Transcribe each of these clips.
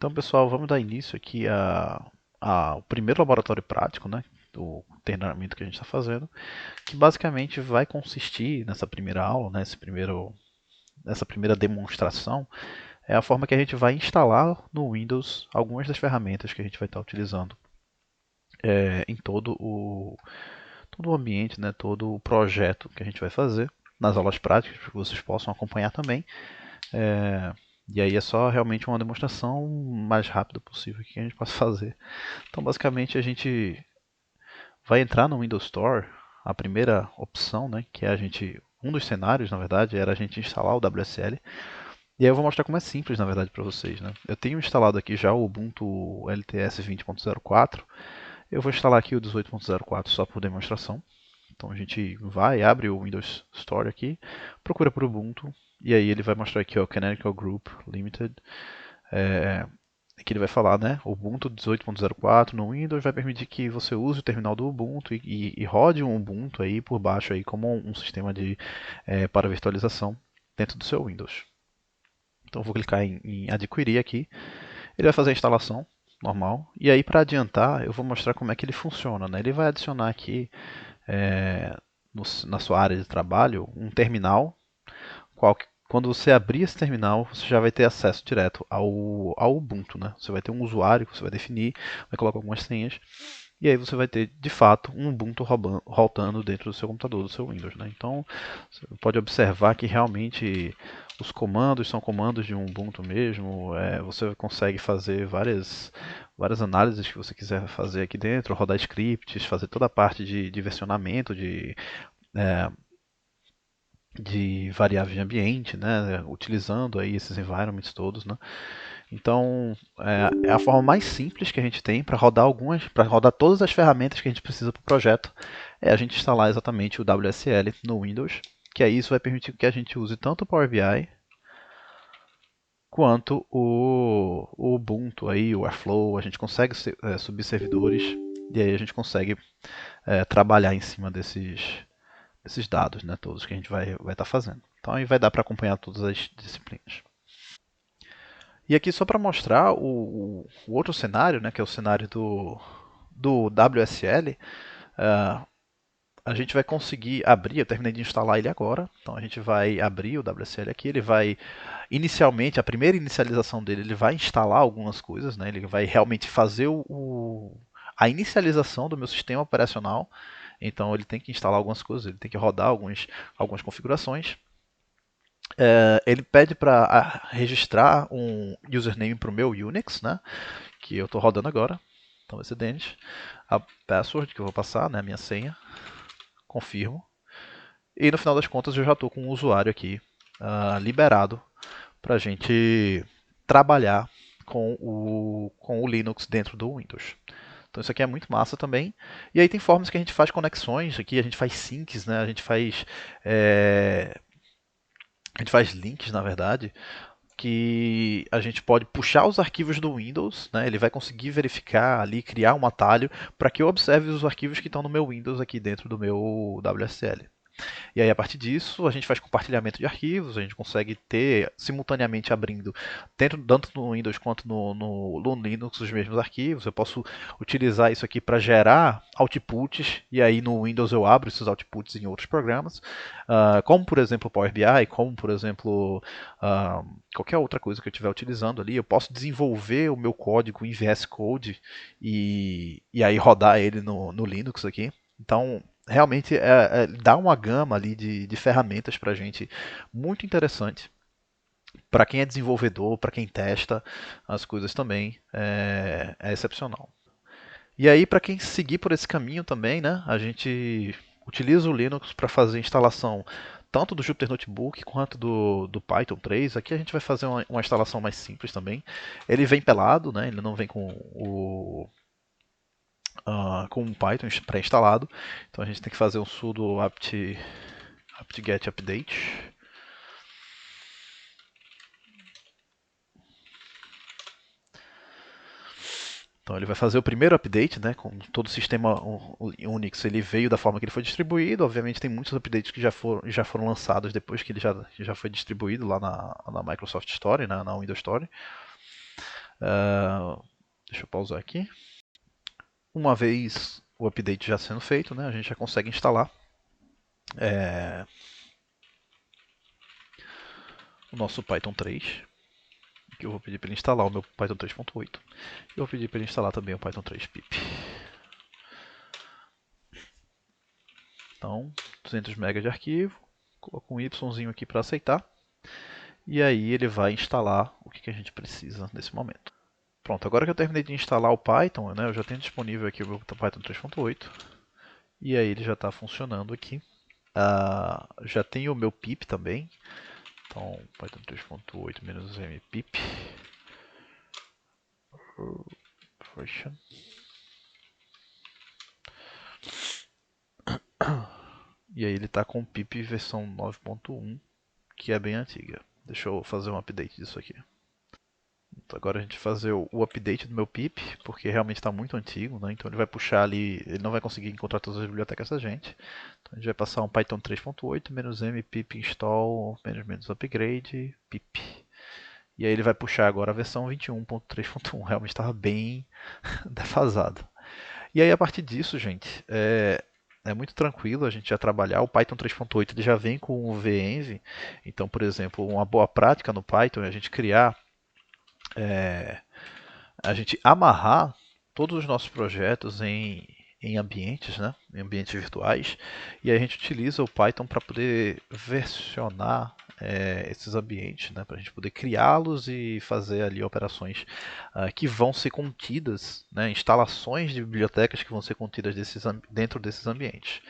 Então, pessoal, vamos dar início aqui ao primeiro laboratório prático, né, do treinamento que a gente está fazendo, que basicamente vai consistir nessa primeira aula, nessa primeira demonstração, é a forma que a gente vai instalar no Windows algumas das ferramentas que a gente vai estar utilizando em todo o ambiente, né, todo o projeto que a gente vai fazer, nas aulas práticas, para que vocês possam acompanhar também. É, e aí é só realmente uma demonstração mais rápida possível que a gente possa fazer. Então, basicamente, a gente vai entrar no Windows Store. A primeira opção, né, que é um dos cenários, na verdade, era a gente instalar o WSL. E aí eu vou mostrar como é simples, na verdade, para vocês, né? Eu tenho instalado aqui já o Ubuntu LTS 20.04. Eu vou instalar aqui o 18.04 só por demonstração. Então a gente vai, abre o Windows Store aqui, procura por Ubuntu, e aí ele vai mostrar aqui, ó, Canonical Group Limited. É, que ele vai falar, né? Ubuntu 18.04 no Windows vai permitir que você use o terminal do Ubuntu e rode um Ubuntu aí por baixo aí como um sistema para virtualização dentro do seu Windows. Então eu vou clicar em adquirir aqui. Ele vai fazer a instalação normal. E aí para adiantar eu vou mostrar como é que ele funciona, né? Ele vai adicionar aqui na sua área de trabalho um terminal quando você abrir esse terminal, você já vai ter acesso direto ao Ubuntu, né? Você vai ter um usuário que você vai definir, vai colocar algumas senhas, e aí você vai ter, de fato, um Ubuntu rodando dentro do seu computador, do seu Windows, né? Então, você pode observar que realmente os comandos são comandos de um Ubuntu mesmo. Você consegue fazer várias análises que você quiser fazer aqui dentro, rodar scripts, fazer toda a parte de versionamento, é, de variável de ambiente, né, utilizando aí esses environments todos, né. Então, é a forma mais simples que a gente tem para rodar todas as ferramentas que a gente precisa para o projeto, é a gente instalar exatamente o WSL no Windows, que aí isso vai permitir que a gente use tanto o Power BI quanto o Ubuntu aí, o Airflow. A gente consegue subir servidores e aí a gente consegue trabalhar em cima desses dados, né, todos que a gente vai estar fazendo. Então aí vai dar para acompanhar todas as disciplinas. E aqui só para mostrar o outro cenário, né, que é o cenário do WSL, uh, a gente vai conseguir abrir, eu terminei de instalar ele agora, então a gente vai abrir o WSL aqui, ele vai, inicialmente, a primeira inicialização dele, ele vai instalar algumas coisas, né, ele vai realmente fazer a inicialização do meu sistema operacional, então ele tem que instalar algumas coisas, ele tem que rodar algumas configurações. Ele pede para registrar um username para o meu Unix, né, que eu estou rodando agora. Então vai ser Denis. A password que eu vou passar, né, a minha senha. Confirmo. E no final das contas eu já estou com o usuário aqui liberado para a gente trabalhar com o Linux dentro do Windows. Então isso aqui é muito massa também. E aí tem formas que a gente faz conexões aqui, a gente faz syncs, né? A gente faz links, na verdade, que a gente pode puxar os arquivos do Windows, né? Ele vai conseguir verificar ali, criar um atalho para que eu observe os arquivos que estão no meu Windows aqui dentro do meu WSL. E aí, a partir disso, a gente faz compartilhamento de arquivos, a gente consegue ter simultaneamente abrindo, tanto no Windows quanto no Linux, os mesmos arquivos. Eu posso utilizar isso aqui para gerar outputs, e aí no Windows eu abro esses outputs em outros programas, como por exemplo o Power BI, como por exemplo qualquer outra coisa que eu estiver utilizando ali. Eu posso desenvolver o meu código em VS Code e aí rodar ele no Linux aqui. Então, realmente dá uma gama ali de ferramentas para a gente muito interessante. Para quem é desenvolvedor, para quem testa as coisas também, é excepcional. E aí, para quem seguir por esse caminho também, né, a gente utiliza o Linux para fazer instalação tanto do Jupyter Notebook quanto do Python 3. Aqui a gente vai fazer uma instalação mais simples também. Ele vem pelado, né, ele não vem com o Python pré-instalado. Então a gente tem que fazer um sudo apt-get update. Então ele vai fazer o primeiro update, né? Com todo o sistema Unix, ele veio da forma que ele foi distribuído. Obviamente tem muitos updates que já foram lançados depois que ele já foi distribuído lá na Microsoft Store, na Windows Store. Deixa eu pausar aqui. Uma vez o update já sendo feito, né, a gente já consegue instalar o nosso Python 3. Que eu vou pedir para ele instalar o meu Python 3.8. E eu vou pedir para ele instalar também o Python 3 pip. Então, 200 MB de arquivo, coloco um Y aqui para aceitar. E aí ele vai instalar o que a gente precisa nesse momento. Pronto, agora que eu terminei de instalar o Python, né, eu já tenho disponível aqui o meu Python 3.8. E aí ele já está funcionando aqui. Já tem o meu pip também. Então, Python 3.8 -m pip. Version. E aí ele está com o pip versão 9.1, que é bem antiga. Deixa eu fazer um update disso aqui. Então agora a gente vai fazer o update do meu pip, porque realmente está muito antigo, né? Então ele vai puxar ali, ele não vai conseguir encontrar todas as bibliotecas da gente. Então a gente vai passar um Python 3.8 "-m pip install "-upgrade pip". E aí ele vai puxar agora a versão 21.3.1, realmente estava bem defasado. E aí a partir disso, gente, é muito tranquilo a gente já trabalhar. O Python 3.8 ele já vem com o venv. Então, por exemplo, uma boa prática no Python é a gente criar, a gente amarrar todos os nossos projetos em ambientes, né? Em ambientes virtuais. E aí a gente utiliza o Python para poder versionar esses ambientes, né? Para a gente poder criá-los e fazer ali operações que vão ser contidas, né? Instalações de bibliotecas que vão ser contidas dentro desses ambientes.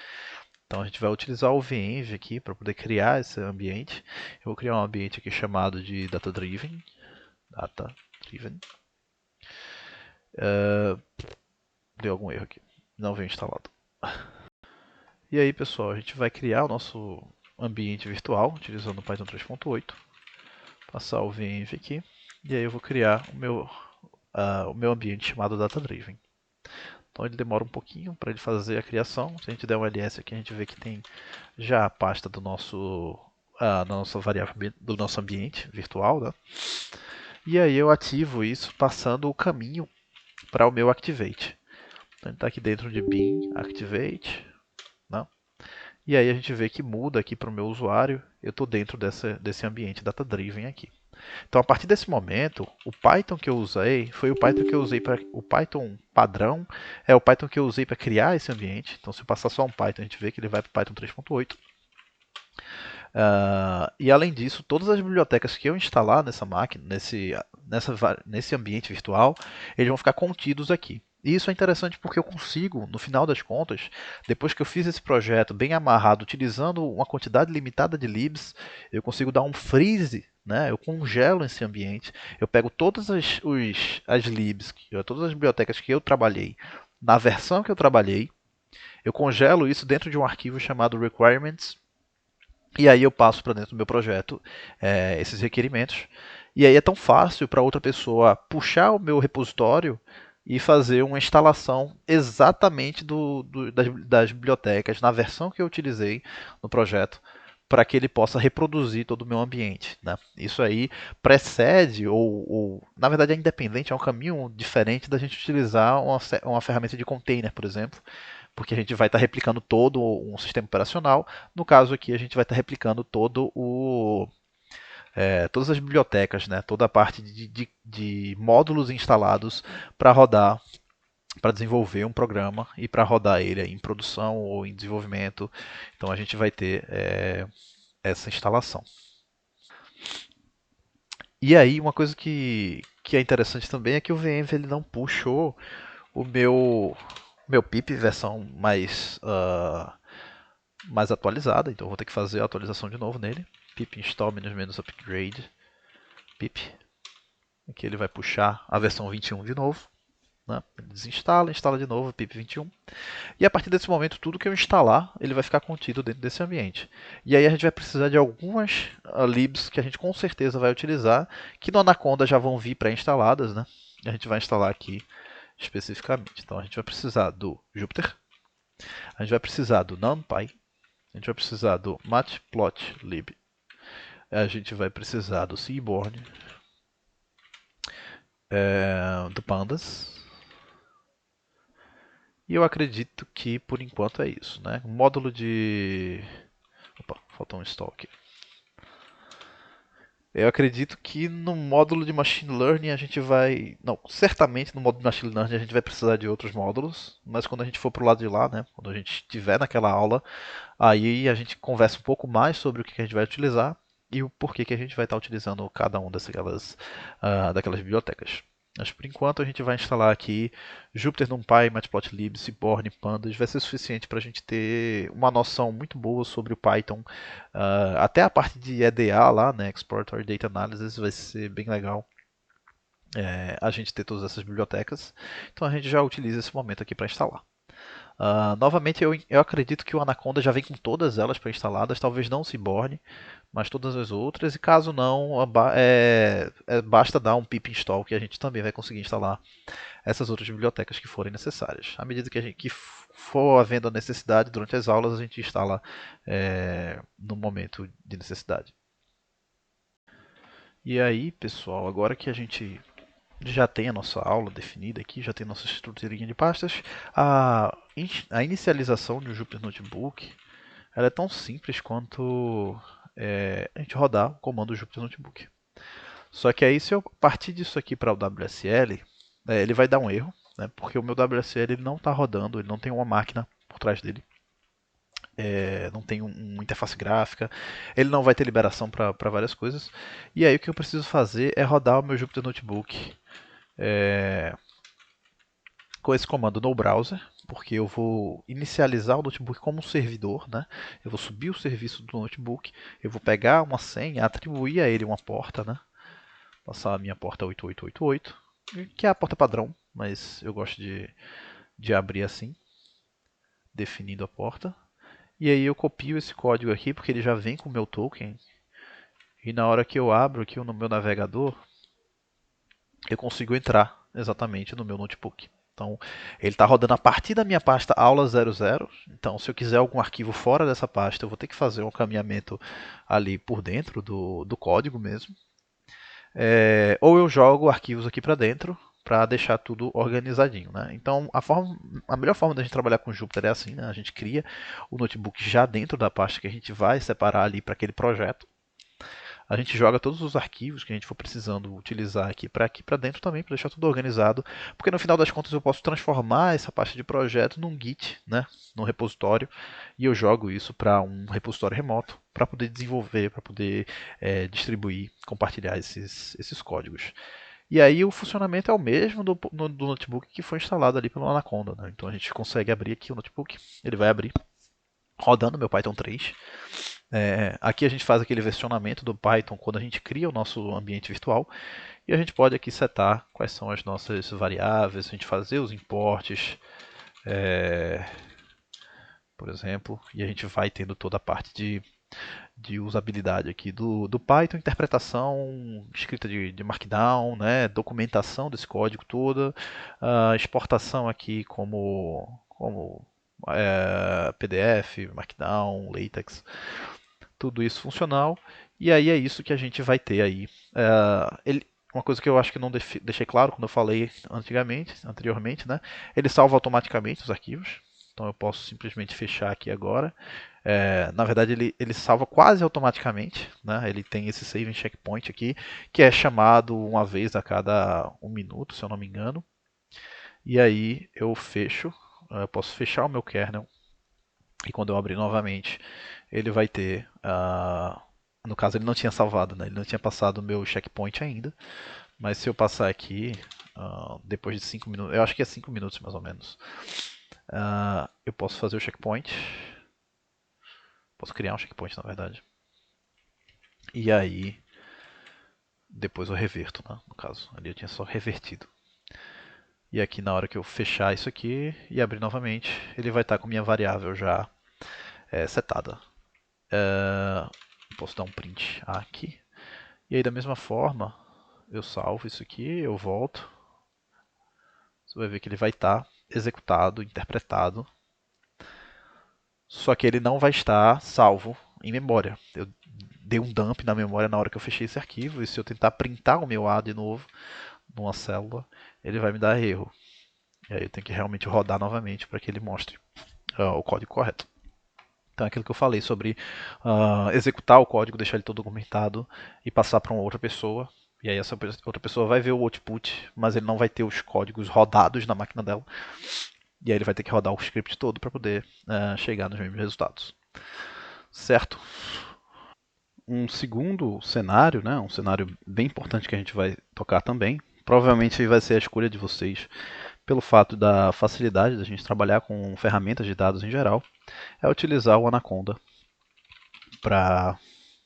Então a gente vai utilizar o venv aqui para poder criar esse ambiente. Eu vou criar um ambiente aqui chamado de Data Driven. Data Driven. Deu algum erro aqui. Não veio instalado. E aí, pessoal, a gente vai criar o nosso ambiente virtual utilizando o Python 3.8. Passar o venv aqui. E aí eu vou criar o meu ambiente chamado Data Driven. Então ele demora um pouquinho para ele fazer a criação. Se a gente der um ls aqui, a gente vê que tem já a pasta do nosso, da nossa variável do nosso ambiente virtual, né? E aí eu ativo isso passando o caminho para o meu Activate. Então ele está aqui dentro de bin Activate, né? E aí a gente vê que muda aqui para o meu usuário. Eu estou dentro desse ambiente Data Driven aqui. Então, a partir desse momento, o Python que eu usei foi o Python que eu usei para o Python padrão, é o Python que eu usei para criar esse ambiente. Então, se eu passar só um Python, a gente vê que ele vai para o Python 3.8. E além disso, todas as bibliotecas que eu instalar nessa máquina, nesse ambiente virtual, eles vão ficar contidos aqui. E isso é interessante porque eu consigo, no final das contas, depois que eu fiz esse projeto bem amarrado, utilizando uma quantidade limitada de libs, eu consigo dar um freeze, né? Eu congelo esse ambiente, eu pego todas as libs, todas as bibliotecas que eu trabalhei, na versão que eu trabalhei, eu congelo isso dentro de um arquivo chamado requirements, e aí eu passo para dentro do meu projeto esses requerimentos. E aí é tão fácil para outra pessoa puxar o meu repositório e fazer uma instalação exatamente das bibliotecas na versão que eu utilizei no projeto, para que ele possa reproduzir todo o meu ambiente, né? Isso aí precede, ou na verdade é independente, é um caminho diferente da gente utilizar uma ferramenta de container, por exemplo, porque a gente vai estar replicando todo um sistema operacional. No caso aqui, a gente vai estar replicando todas as bibliotecas, né? Toda a parte de módulos instalados para rodar, para desenvolver um programa e para rodar ele em produção ou em desenvolvimento. Então a gente vai ter essa instalação. E aí uma coisa que é interessante também é que o venv ele não puxou o meu pip versão mais atualizada, então eu vou ter que fazer a atualização de novo nele. Pip install "-upgrade pip". Aqui ele vai puxar a versão 21 de novo, né? Ele desinstala, instala de novo pip 21. E a partir desse momento, tudo que eu instalar, ele vai ficar contido dentro desse ambiente. E aí a gente vai precisar de algumas libs que a gente com certeza vai utilizar, que no Anaconda já vão vir pré-instaladas, né? E a gente vai instalar aqui especificamente. Então a gente vai precisar do Jupyter, a gente vai precisar do NumPy, a gente vai precisar do matplotlib, a gente vai precisar do Seaborn, do Pandas. E eu acredito que por enquanto é isso, né? Módulo de. Opa, faltou um stall aqui. Eu acredito que no módulo de Machine Learning a gente vai. Não, certamente no módulo de Machine Learning a gente vai precisar de outros módulos, mas quando a gente for pro lado de lá, né? Quando a gente estiver naquela aula, aí a gente conversa um pouco mais sobre o que a gente vai utilizar e o porquê que a gente vai estar utilizando cada uma daquelas bibliotecas. Mas por enquanto a gente vai instalar aqui Jupyter, NumPy, Matplotlib, Seaborn, Pandas. Vai ser suficiente para a gente ter uma noção muito boa sobre o Python. Até a parte de EDA lá, né, Exploratory Data Analysis, vai ser bem legal a gente ter todas essas bibliotecas. Então a gente já utiliza esse momento aqui para instalar. Novamente, eu acredito que o Anaconda já vem com todas elas pré-instaladas, talvez não o Seaborn, mas todas as outras, e caso não, basta dar um pip install que a gente também vai conseguir instalar essas outras bibliotecas que forem necessárias. À medida que a gente que for havendo a necessidade durante as aulas, a gente instala no momento de necessidade. E aí, pessoal, agora que a gente já tem a nossa aula definida aqui, já tem nossa estruturinha de pastas, a inicialização de um Jupyter Notebook ela é tão simples quanto a gente rodar o comando Jupyter Notebook. Só que aí, se eu partir disso aqui para o WSL, ele vai dar um erro, né, porque o meu WSL ele não está rodando, ele não tem uma máquina por trás dele. Não tem uma interface gráfica, ele não vai ter liberação para várias coisas. E aí o que eu preciso fazer é rodar o meu Jupyter Notebook com esse comando no browser, porque eu vou inicializar o notebook como um servidor, né? Eu vou subir o serviço do notebook, eu vou pegar uma senha, atribuir a ele uma porta, né? Passar a minha porta 8888, que é a porta padrão, mas eu gosto de abrir assim, definindo a porta. E aí eu copio esse código aqui, porque ele já vem com o meu token. E na hora que eu abro aqui no meu navegador, eu consigo entrar exatamente no meu notebook. Então, ele está rodando a partir da minha pasta aula 00. Então, se eu quiser algum arquivo fora dessa pasta, eu vou ter que fazer um caminhamento ali por dentro do código mesmo. Ou eu jogo arquivos aqui para dentro para deixar tudo organizadinho, né? Então, a melhor forma da gente trabalhar com Jupyter é assim, né? A gente cria o notebook já dentro da pasta que a gente vai separar ali para aquele projeto. A gente joga todos os arquivos que a gente for precisando utilizar aqui para dentro também, para deixar tudo organizado, porque no final das contas eu posso transformar essa pasta de projeto num Git, né, num repositório, e eu jogo isso para um repositório remoto, para poder desenvolver, para poder distribuir, compartilhar esses códigos. E aí o funcionamento é o mesmo do notebook que foi instalado ali pelo Anaconda. Né? Então a gente consegue abrir aqui o notebook, ele vai abrir rodando meu Python 3. Aqui a gente faz aquele versionamento do Python quando a gente cria o nosso ambiente virtual e a gente pode aqui setar quais são as nossas variáveis, a gente fazer os importes, por exemplo, e a gente vai tendo toda a parte de usabilidade aqui do Python, interpretação, escrita de Markdown, né, documentação desse código toda, exportação aqui como PDF, Markdown, LaTeX, tudo isso funcional. E aí é isso que a gente vai ter aí. Uma coisa que eu acho que não deixei claro quando eu falei anteriormente, né? Ele salva automaticamente os arquivos. Então eu posso simplesmente fechar aqui agora. Na verdade, ele salva quase automaticamente. Né? Ele tem esse saving checkpoint aqui, que é chamado uma vez a cada 1 minuto, se eu não me engano. E aí eu fecho. Eu posso fechar o meu kernel. E quando eu abrir novamente, ele vai ter. No caso, ele não tinha salvado, né? Ele não tinha passado o meu checkpoint ainda. Mas se eu passar aqui, depois de 5 minutos, eu acho que é 5 minutos mais ou menos, eu posso fazer o checkpoint. Posso criar um checkpoint, na verdade. E aí, depois eu reverto, né? No caso, ali eu tinha só revertido. E aqui, na hora que eu fechar isso aqui e abrir novamente, ele vai estar com minha variável já setada. Posso dar um print aqui. E aí, da mesma forma, eu salvo isso aqui, eu volto. Você vai ver que ele vai estar executado, interpretado. Só que ele não vai estar salvo em memória. Eu dei um dump na memória na hora que eu fechei esse arquivo. E se eu tentar printar o meu A de novo, numa célula, ele vai me dar erro. E aí eu tenho que realmente rodar novamente para que ele mostre o código correto. Então é aquilo que eu falei sobre executar o código, deixar ele todo documentado e passar para uma outra pessoa. E aí essa outra pessoa vai ver o output, mas ele não vai ter os códigos rodados na máquina dela. E aí ele vai ter que rodar o script todo para poder chegar nos mesmos resultados. Certo? Um segundo cenário, né, um cenário bem importante que a gente vai tocar também, provavelmente vai ser a escolha de vocês pelo fato da facilidade da gente trabalhar com ferramentas de dados em geral, é utilizar o Anaconda para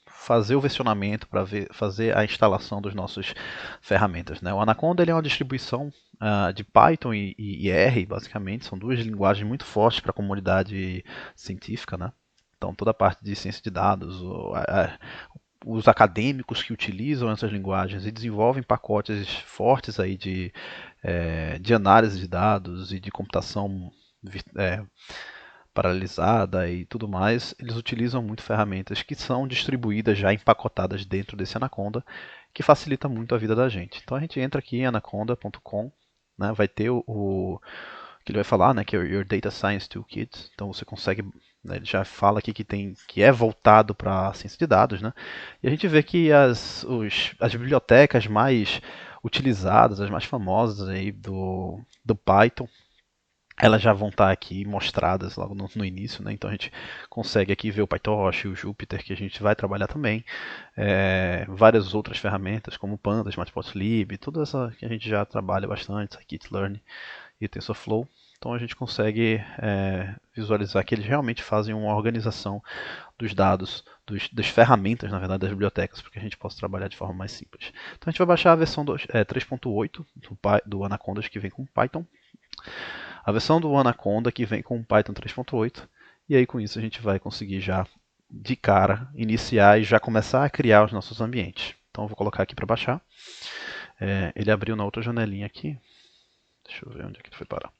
fazer o versionamento, para fazer a instalação das nossas ferramentas. Né? O Anaconda ele é uma distribuição de Python e R, basicamente, são duas linguagens muito fortes para a comunidade científica. Né? Então, toda a parte de ciência de dados, os acadêmicos que utilizam essas linguagens e desenvolvem pacotes fortes aí de análise de dados e de computação é, paralisada e tudo mais, eles utilizam muito ferramentas que são distribuídas já empacotadas dentro desse Anaconda, que facilita muito a vida da gente. Então a gente entra aqui em anaconda.com, né, vai ter que ele vai falar, né, que é o Your Data Science Toolkit. Então você consegue, né, ele já fala aqui que é voltado para a ciência de dados, né? E a gente vê que as bibliotecas mais utilizadas, as mais famosas aí do Python, elas já vão estar aqui mostradas logo no início, né? Então a gente consegue aqui ver o PyTorch, o Jupyter, que a gente vai trabalhar também, várias outras ferramentas como Pandas, Matplotlib, tudo essa que a gente já trabalha bastante, Scikit-learn e TensorFlow. Então a gente consegue visualizar que eles realmente fazem uma organização dos dados, das ferramentas, na verdade, das bibliotecas, para que a gente possa trabalhar de forma mais simples. Então a gente vai baixar a versão 3.8 do Anacondas que vem com Python, a versão do Anaconda que vem com Python 3.8, e aí com isso a gente vai conseguir já de cara iniciar e já começar a criar os nossos ambientes. Então eu vou colocar aqui para baixar. Ele abriu na outra janelinha aqui. Deixa eu ver onde é que ele foi parar.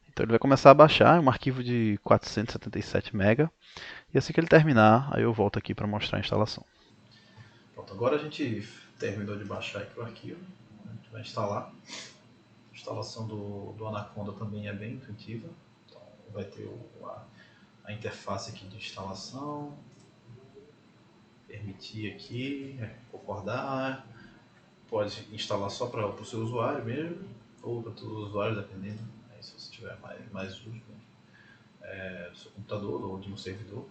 Então ele vai começar a baixar, é um arquivo de 477 MB. E assim que ele terminar, aí eu volto aqui para mostrar a instalação. Pronto, agora a gente terminou de baixar aqui o arquivo. A gente vai instalar. A instalação do Anaconda também é bem intuitiva. Então vai ter a interface aqui de instalação. Permitir aqui, concordar. Pode instalar só para o seu usuário mesmo, ou para todos os usuários, dependendo. Aí, se você tiver mais uso do seu computador ou de um servidor.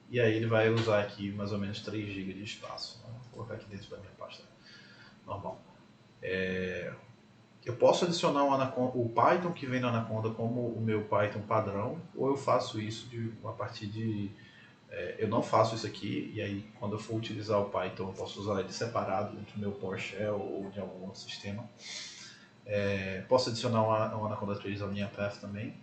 E aí ele vai usar aqui mais ou menos 3 GB de espaço. Né? Vou colocar aqui dentro da minha pasta normal. Eu posso adicionar o Python que vem no Anaconda como o meu Python padrão, ou eu faço isso a partir de... eu não faço isso aqui, e aí quando eu for utilizar o Python eu posso usar ele separado dentro do meu PowerShell ou de algum outro sistema. Posso adicionar um Anaconda 3 ao minha path também.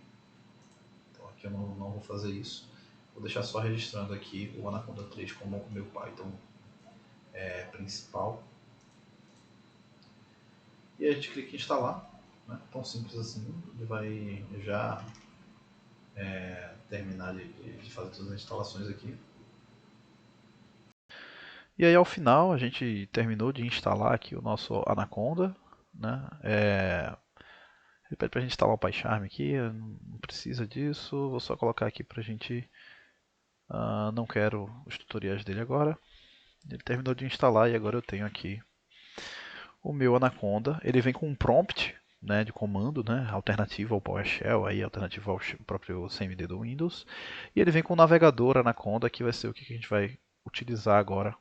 Então aqui eu não vou fazer isso. Vou deixar só registrando aqui o Anaconda 3 como o meu Python principal. E aí a gente clica em instalar. Né? Tão simples assim. Ele vai já terminar de fazer todas as instalações aqui. E aí ao final a gente terminou de instalar aqui o nosso Anaconda. Né? Ele pede para a gente instalar o PyCharm aqui, não precisa disso, vou só colocar aqui para a gente... não quero os tutoriais dele agora. Ele terminou de instalar e agora eu tenho aqui o meu Anaconda. Ele vem com um prompt, né, de comando, né, alternativo ao PowerShell, aí, alternativo ao próprio CMD do Windows. E ele vem com o navegador Anaconda, que vai ser o que a gente vai utilizar agora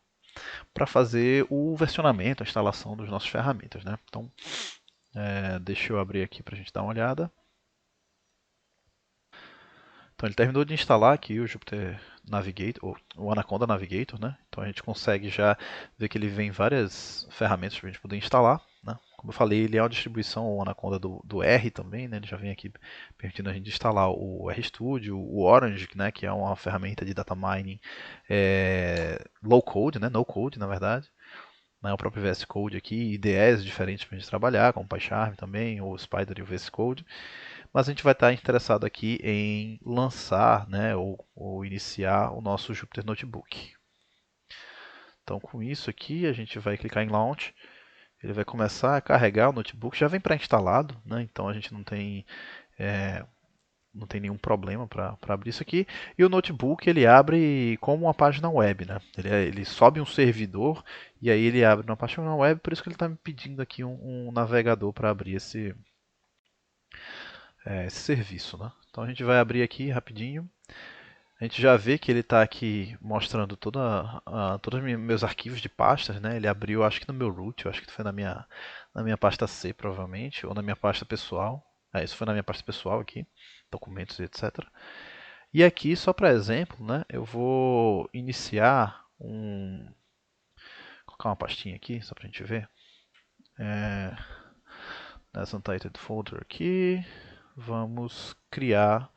para fazer o versionamento, a instalação das nossas ferramentas. Né? Então, deixa eu abrir aqui para a gente dar uma olhada. Então ele terminou de instalar aqui o Jupyter Navigator, o Anaconda Navigator, né? Então a gente consegue já ver que ele vem várias ferramentas para a gente poder instalar, né? Como eu falei, ele é uma distribuição, o Anaconda do R também, né? Ele já vem aqui permitindo a gente instalar o RStudio, o Orange, né? Que é uma ferramenta de data mining low code, né? No code, na verdade. Né? O próprio VS Code aqui, IDEs diferentes para a gente trabalhar, como o PyCharm também, ou o Spider e o VS Code. mas a gente vai estar interessado aqui em lançar, né, ou iniciar o nosso Jupyter Notebook. Então, com isso aqui, a gente vai clicar em Launch, ele vai começar a carregar o notebook, já vem pré-instalado, né, então a gente não tem nenhum problema para abrir isso aqui. E o notebook ele abre como uma página web, né? Ele sobe um servidor e aí ele abre uma página web, por isso que ele está me pedindo aqui um navegador para abrir esse serviço, né? Então a gente vai abrir aqui rapidinho. A gente já vê que ele está aqui mostrando todos os meus arquivos de pastas, né? Ele abriu, acho que no meu root, eu acho que foi na minha pasta C, provavelmente, ou na minha pasta pessoal. Isso foi na minha pasta pessoal aqui, documentos e etc. E aqui, só para exemplo, né? Eu vou iniciar Vou colocar uma pastinha aqui, só para a gente ver. Nessa Untitled Folder aqui, vamos criar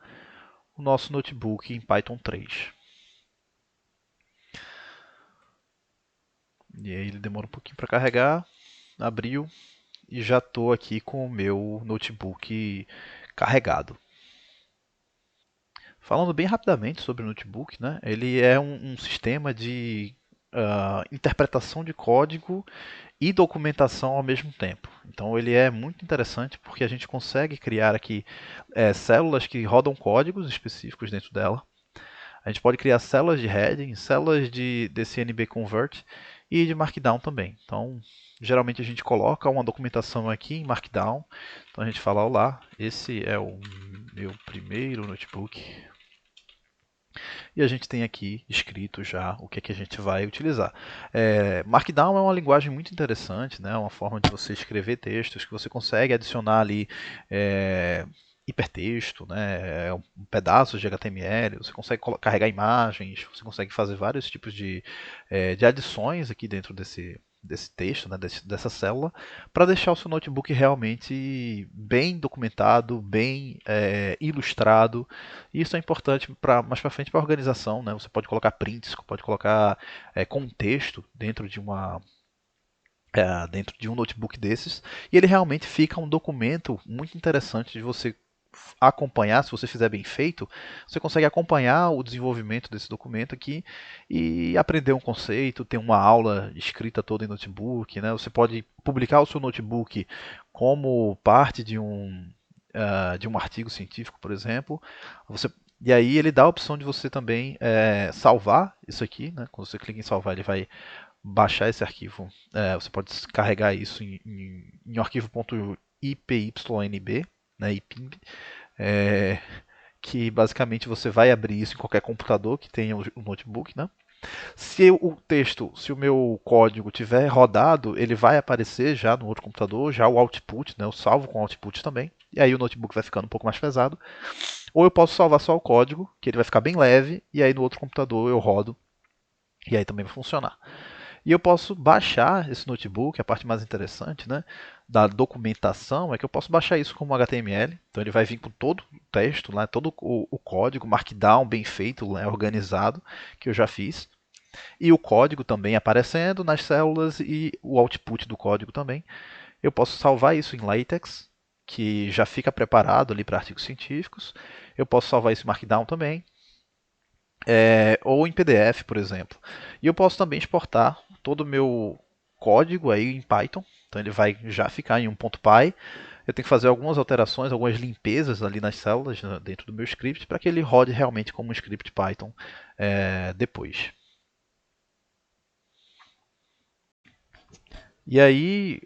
o nosso notebook em Python 3. E aí ele demora um pouquinho para carregar, abriu e já estou aqui com o meu notebook carregado. Falando bem rapidamente sobre o notebook, né? Ele é um sistema de interpretação de código e documentação ao mesmo tempo. Então ele é muito interessante porque a gente consegue criar aqui células que rodam códigos específicos dentro dela. A gente pode criar células de heading, células de CNB Convert e de Markdown também. Então, geralmente a gente coloca uma documentação aqui em Markdown. Então a gente fala, olá, esse é o meu primeiro notebook. E a gente tem aqui escrito já o que, é que a gente vai utilizar. Markdown é uma linguagem muito interessante, né? Uma forma de você escrever textos que você consegue adicionar ali hipertexto, né? Pedaços de HTML, você consegue carregar imagens, você consegue fazer vários tipos de adições aqui dentro desse texto, né, dessa célula, para deixar o seu notebook realmente bem documentado, bem ilustrado. E isso é importante para mais para frente para a organização, né? Você pode colocar prints, pode colocar contexto dentro de um notebook desses, e ele realmente fica um documento muito interessante de você acompanhar. Se você fizer bem feito, você consegue acompanhar o desenvolvimento desse documento aqui e aprender um conceito, ter uma aula escrita toda em notebook, né? Você pode publicar o seu notebook como parte de um artigo científico, por exemplo. E aí ele dá a opção de você também salvar isso aqui, né? Quando você clica em salvar, ele vai baixar esse arquivo. Você pode descarregar isso em um arquivo.ipynb, né, IPYB, que basicamente você vai abrir isso em qualquer computador que tenha o notebook, né? Se o meu código tiver rodado, ele vai aparecer já no outro computador, já o output, né? Eu salvo com o output também. E aí o notebook vai ficando um pouco mais pesado. Ou eu posso salvar só o código, que ele vai ficar bem leve, e aí no outro computador eu rodo, e aí também vai funcionar. E eu posso baixar esse notebook, a parte mais interessante, né, da documentação é que eu posso baixar isso como HTML. Então ele vai vir com todo o texto, né, todo o código, Markdown bem feito, né, organizado, que eu já fiz. E o código também aparecendo nas células e o output do código também. Eu posso salvar isso em LaTeX, que já fica preparado ali para artigos científicos. Eu posso salvar isso em Markdown também, ou em PDF, por exemplo. E eu posso também exportar todo o meu código aí em Python. Então ele vai já ficar em um .py. Eu tenho que fazer algumas alterações, algumas limpezas ali nas células, né, dentro do meu script, para que ele rode realmente como um script Python depois. E aí,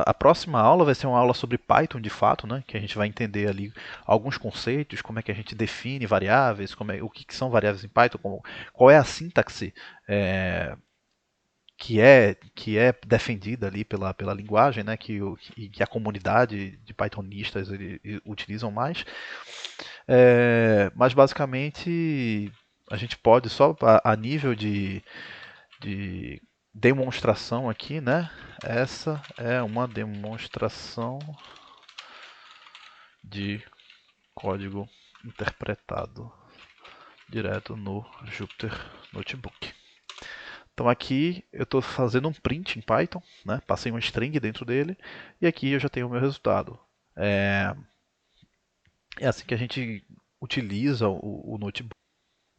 a próxima aula vai ser uma aula sobre Python de fato, né? Que a gente vai entender ali alguns conceitos, como é que a gente define variáveis, o que são variáveis em Python, qual é a sintaxe que é defendida ali pela linguagem, né? Que a comunidade de Pythonistas utilizam mais. Mas basicamente a gente pode só a nível de demonstração aqui, né? Essa é uma demonstração de código interpretado direto no Jupyter Notebook. Então aqui eu estou fazendo um print em Python, né? Passei uma string dentro dele e aqui eu já tenho o meu resultado. É assim que a gente utiliza o notebook.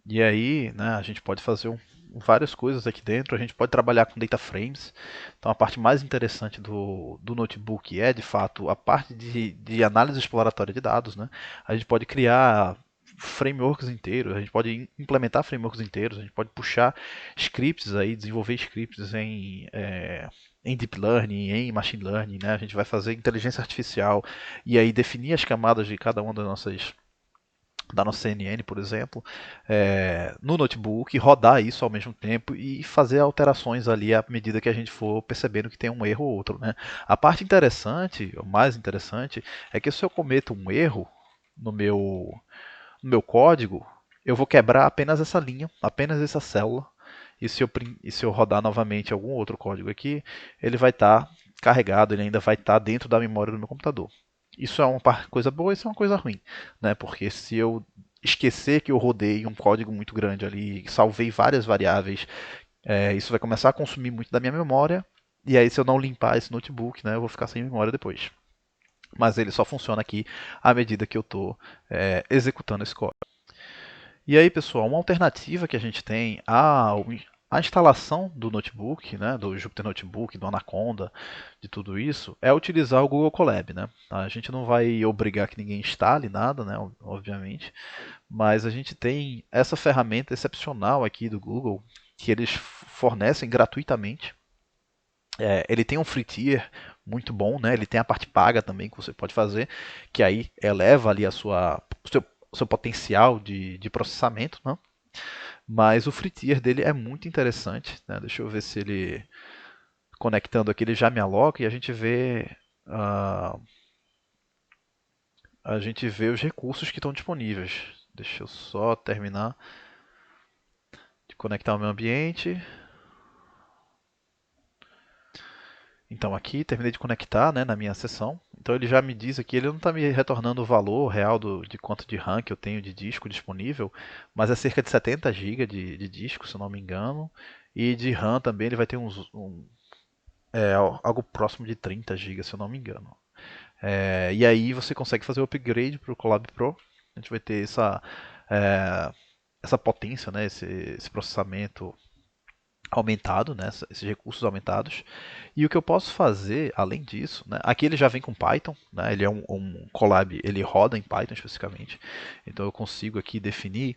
E aí, né, a gente pode fazer várias coisas aqui dentro. A gente pode trabalhar com data frames. Então, a parte mais interessante do notebook é, de fato, a parte de análise exploratória de dados, né? A gente pode criar frameworks inteiros, a gente pode implementar frameworks inteiros, a gente pode puxar scripts aí, desenvolver scripts em deep learning, em machine learning, né? A gente vai fazer inteligência artificial e aí definir as camadas de cada uma da nossa CNN, por exemplo, no notebook, rodar isso ao mesmo tempo e fazer alterações ali à medida que a gente for percebendo que tem um erro ou outro. Né? A parte interessante, o mais interessante, é que se eu cometo um erro no meu código, eu vou quebrar apenas essa linha, apenas essa célula, e se eu rodar novamente algum outro código aqui, ele vai estar carregado, ele ainda vai estar dentro da memória do meu computador. Isso é uma coisa boa, isso é uma coisa ruim, né? Porque se eu esquecer que eu rodei um código muito grande ali, salvei várias variáveis, isso vai começar a consumir muito da minha memória. E aí, se eu não limpar esse notebook, né, eu vou ficar sem memória depois. Mas ele só funciona aqui à medida que eu estou executando esse código. E aí, pessoal, uma alternativa que a gente tem à instalação do notebook, né, do Jupyter Notebook, do Anaconda, de tudo isso, é utilizar o Google Colab. Né? A gente não vai obrigar que ninguém instale nada, né, obviamente, mas a gente tem essa ferramenta excepcional aqui do Google, que eles fornecem gratuitamente. Ele tem um free tier muito bom, né? Ele tem a parte paga também que você pode fazer, que aí eleva ali o seu potencial de processamento, né? Mas o free tier dele é muito interessante, né? Deixa eu ver se ele conectando aqui ele já me aloca e uh, a gente vê os recursos que estão disponíveis. Deixa eu só terminar de conectar o meu ambiente. Então aqui terminei de conectar, né, na minha sessão. Então ele já me diz aqui, ele não está me retornando o valor real de quanto de RAM que eu tenho de disco disponível, mas é cerca de 70 GB de disco, se eu não me engano. E de RAM também ele vai ter algo próximo de 30 GB, se eu não me engano. E aí você consegue fazer o upgrade para o Colab Pro. A gente vai ter é, essa potência, né, esse processamento aumentado, né, esses recursos aumentados. E o que eu posso fazer, além disso, né, aqui ele já vem com Python, né, ele é um Colab, ele roda em Python especificamente. Então eu consigo aqui definir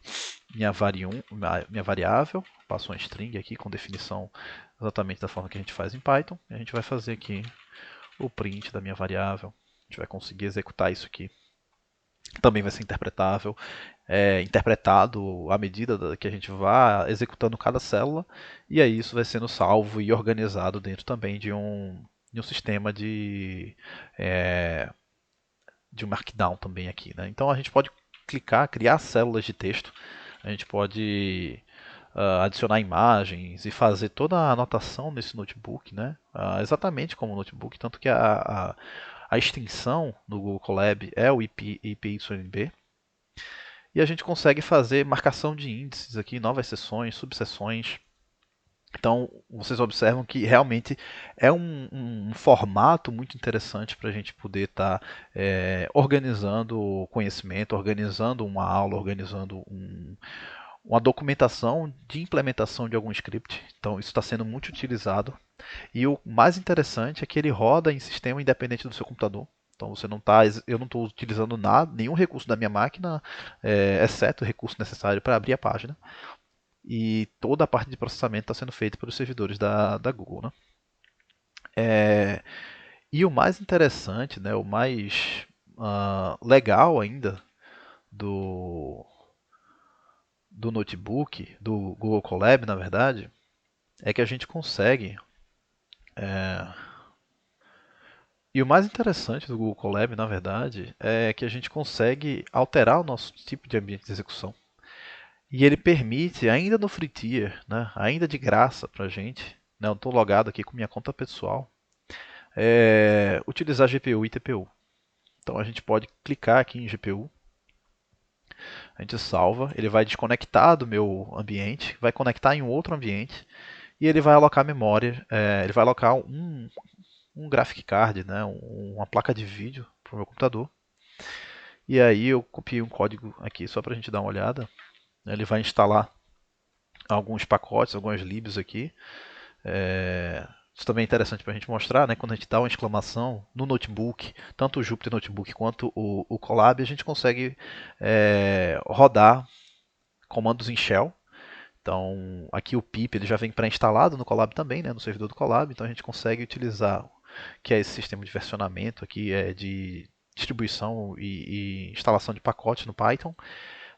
minha variável, passo uma string aqui com definição exatamente da forma que a gente faz em Python. E a gente vai fazer aqui o print da minha variável. A gente vai conseguir executar isso aqui. Também vai ser interpretado à medida que a gente vá executando cada célula, e aí isso vai sendo salvo e organizado dentro também de um sistema é, de um Markdown também aqui. Né? Então a gente pode clicar, criar células de texto, a gente pode adicionar imagens e fazer toda a anotação nesse notebook, né? Exatamente como o notebook, tanto que a extensão do Google Colab é o IPYB, e a gente consegue fazer marcação de índices aqui, novas seções, subseções. Então, vocês observam que realmente é um formato muito interessante para a gente poder estar organizando o conhecimento, organizando uma aula, organizando uma documentação de implementação de algum script. Então, isso está sendo muito utilizado. E o mais interessante é que ele roda em sistema independente do seu computador. Então você não tá, eu não estou utilizando nada, nenhum recurso da minha máquina, exceto o recurso necessário para abrir a página. E toda a parte de processamento está sendo feita pelos servidores da Google. Né? E o mais interessante, né, o mais legal ainda do, do notebook, do Google Colab, na verdade, é que a gente consegue. E o mais interessante do Google Colab, na verdade, é que a gente consegue alterar o nosso tipo de ambiente de execução. E ele permite, ainda no free tier, né, ainda de graça para a gente, né, eu estou logado aqui com minha conta pessoal, utilizar GPU e TPU. Então a gente pode clicar aqui em GPU, a gente salva, ele vai desconectar do meu ambiente, vai conectar em um outro ambiente e ele vai alocar memória, ele vai alocar um graphic card, né, uma placa de vídeo para o meu computador. E aí eu copiei um código aqui só para a gente dar uma olhada. Ele vai instalar alguns pacotes, algumas libs aqui. Isso também é interessante para a gente mostrar, né? Quando a gente dá uma exclamação no notebook, tanto o Jupyter Notebook quanto o Colab, a gente consegue rodar comandos em shell. Então, aqui o pip ele já vem pré-instalado no Colab também, né, no servidor do Colab, então a gente consegue utilizar, que é esse sistema de versionamento aqui, de distribuição e instalação de pacotes no Python.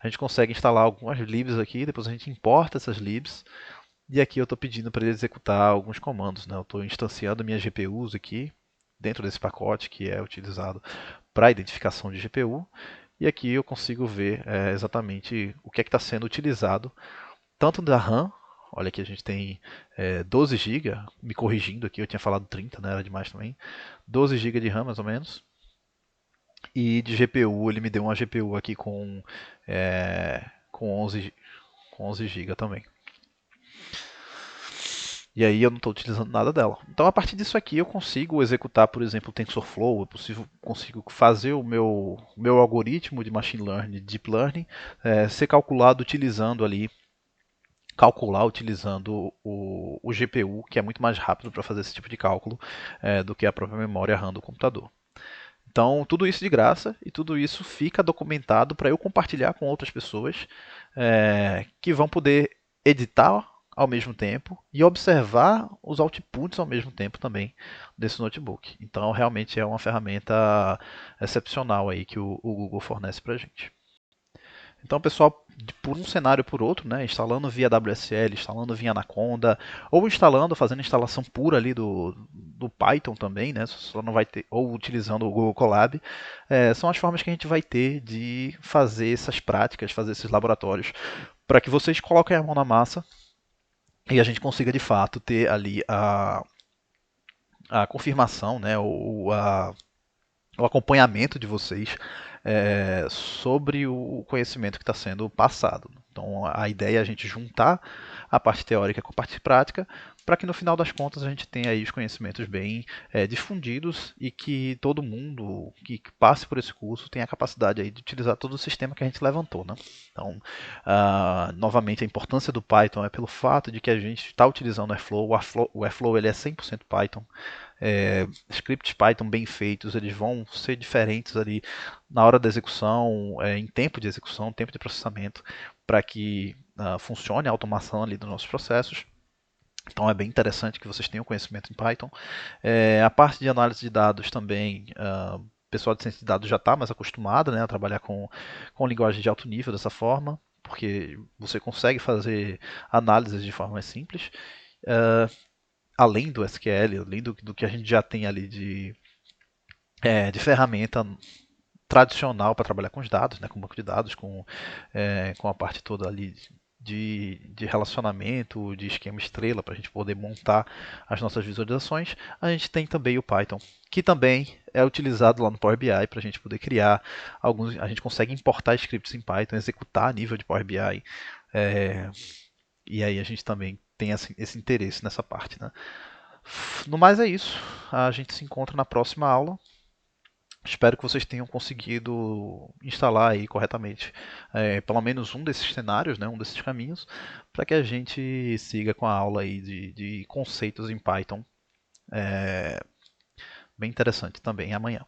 A gente consegue instalar algumas libs aqui, depois a gente importa essas libs, e aqui eu estou pedindo para ele executar alguns comandos. Né? Eu estou instanciando minhas GPUs aqui, dentro desse pacote que é utilizado para identificação de GPU, e aqui eu consigo ver exatamente o que é que está sendo utilizado tanto da RAM, olha aqui a gente tem 12 GB, me corrigindo aqui, eu tinha falado 30, né, era demais também, 12 GB de RAM mais ou menos, e de GPU ele me deu uma GPU aqui com 11 GB também. E aí eu não estou utilizando nada dela. Então a partir disso aqui eu consigo executar, por exemplo, o TensorFlow, consigo fazer o meu algoritmo de Machine Learning, Deep Learning, ser calculado utilizando ali calcular utilizando o GPU, que é muito mais rápido para fazer esse tipo de cálculo do que a própria memória RAM do computador. Então, tudo isso de graça e tudo isso fica documentado para eu compartilhar com outras pessoas que vão poder editar ao mesmo tempo e observar os outputs ao mesmo tempo também desse notebook. Então, realmente é uma ferramenta excepcional aí que o Google fornece para a gente. Então, pessoal, por um cenário por outro, né, instalando via WSL, instalando via Anaconda, ou instalando, fazendo instalação pura ali do Python também, né, só não vai ter, ou utilizando o Google Colab, são as formas que a gente vai ter de fazer essas práticas, fazer esses laboratórios, para que vocês coloquem a mão na massa e a gente consiga de fato ter ali a confirmação, né, o acompanhamento de vocês sobre o conhecimento que está sendo passado. Então, a ideia é a gente juntar a parte teórica com a parte prática, para que no final das contas a gente tenha aí os conhecimentos bem difundidos e que todo mundo que passe por esse curso tenha a capacidade aí de utilizar todo o sistema que a gente levantou. Né? Então, novamente, a importância do Python é pelo fato de que a gente está utilizando o Airflow. O Airflow ele é 100% Python. Scripts Python bem feitos, eles vão ser diferentes ali na hora da execução, em tempo de execução, tempo de processamento, para que funcione a automação ali dos nossos processos. Então é bem interessante que vocês tenham conhecimento em Python. A parte de análise de dados também, o pessoal de ciência de dados já está mais acostumado, né, a trabalhar com linguagem de alto nível dessa forma, porque você consegue fazer análises de forma mais simples. Além do SQL, além do que a gente já tem ali de ferramenta tradicional para trabalhar com os dados, né, com banco de dados, com a parte toda ali de relacionamento, de esquema estrela, para a gente poder montar as nossas visualizações, a gente tem também o Python, que também é utilizado lá no Power BI para a gente poder criar alguns. A gente consegue importar scripts em Python, executar a nível de Power BI. E aí a gente também tem esse interesse nessa parte. Né? No mais é isso. A gente se encontra na próxima aula. Espero que vocês tenham conseguido instalar aí corretamente pelo menos um desses cenários, né, um desses caminhos, para que a gente siga com a aula aí de conceitos em Python. Bem interessante também amanhã.